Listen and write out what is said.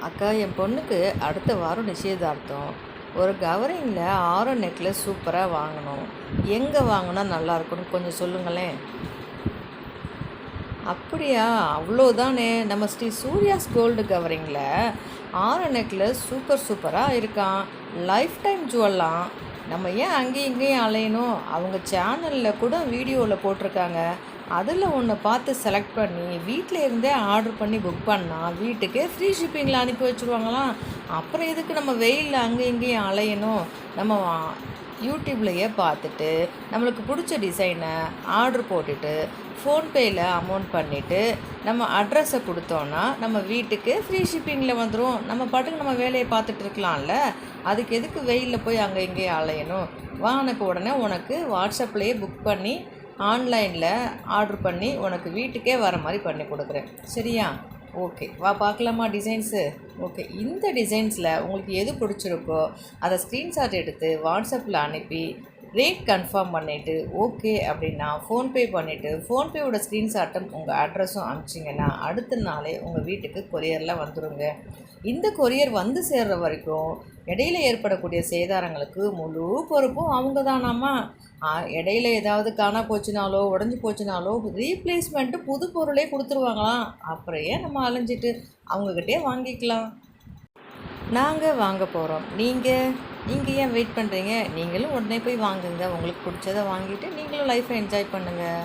அக்கா, என் பொண்ணுக்கு அடுத்த வாரம் நிச்சயதார்த்தம். ஒரு கவரிங்கில் ஆரம் நெக்லஸ் சூப்பராக வாங்கணும். எங்கே வாங்கினா நல்லாயிருக்குன்னு கொஞ்சம் சொல்லுங்களேன். அப்படியா? அவ்வளோதானே. நம்ம ஸ்ரீ சூர்யாஸ் கோல்டு கவரிங்கில் ஆரம் நெக்லஸ் சூப்பராக இருக்கான். லைஃப் டைம் ஜுவல்லாம். நம்ம ஏன் அங்கேயும் இங்கேயும் அலையணும்? அவங்க சேனலில் கூட வீடியோவில் போட்டிருக்காங்க. அதில் ஒன்று பார்த்து செலக்ட் பண்ணி வீட்டில் இருந்தே ஆர்டர் பண்ணி புக் பண்ணால் வீட்டுக்கே ஃப்ரீ ஷிப்பிங்கில் அனுப்பி வச்சுருவாங்களாம். அப்புறம் எதுக்கு நம்ம வெயிலில் அங்கேயும் இங்கேயும் அலையணும்? நம்ம யூடியூப்லையே பார்த்துட்டு நம்மளுக்கு பிடிச்ச டிசைனை ஆர்டர் போட்டுட்டு ஃபோன்பேயில் அமௌண்ட் பண்ணிவிட்டு நம்ம அட்ரஸை கொடுத்தோன்னா நம்ம வீட்டுக்கு ஃப்ரீ ஷிப்பிங்கில் வந்துடும். நம்ம பாட்டுக்கு நம்ம வேலையை பார்த்துட்டு இருக்கலாம்ல. அதுக்கு எதுக்கு வெயிலில் போய் அங்கே இங்கேயும் அலையணும்? வானக்கு உடனே உனக்கு வாட்ஸ்அப்லேயே புக் பண்ணி ஆன்லைனில் ஆர்டர் பண்ணி உனக்கு வீட்டுக்கே வர மாதிரி பண்ணி கொடுக்குறேன். சரியா? ஓகே, வா பார்க்கலாமா டிசைன்ஸு? ஓகே, இந்த டிசைன்ஸில் உங்களுக்கு எது பிடிச்சிருக்கோ அதை ஸ்க்ரீன்ஷாட் எடுத்து வாட்ஸ்அப்பில் அனுப்பி ரேட் கன்ஃபார்ம் பண்ணிவிட்டு ஓகே அப்படின்னா ஃபோன்பே பண்ணிவிட்டு ஃபோன்பேவோட ஸ்க்ரீன்ஷாட்டும் உங்கள் அட்ரஸும் அனுப்பிச்சிங்கன்னா அடுத்த நாளே உங்கள் வீட்டுக்கு கொரியரில் வந்துடுங்க. இந்த கொரியர் வந்து சேர்கிற வரைக்கும் இடையில ஏற்படக்கூடிய சேதாரங்களுக்கு முழு பொறுப்பும் அவங்க தானாமா. இடையில ஏதாவது காணா போச்சுனாலோ உடஞ்சி போச்சுனாலோ ரீப்ளேஸ்மெண்ட்டு புது பொருளே கொடுத்துருவாங்களாம். அப்புறம் ஏன் நம்ம அலைஞ்சிட்டு அவங்கக்கிட்டே வாங்கிக்கலாம். நாங்கள் வாங்க போகிறோம். நீங்கள் ஏன் வெயிட் பண்ணுறீங்க? நீங்களும் உடனே போய் வாங்குங்க. உங்களுக்கு பிடிச்சதை வாங்கிட்டு நீங்களும் லைஃப்பை என்ஜாய் பண்ணுங்கள்.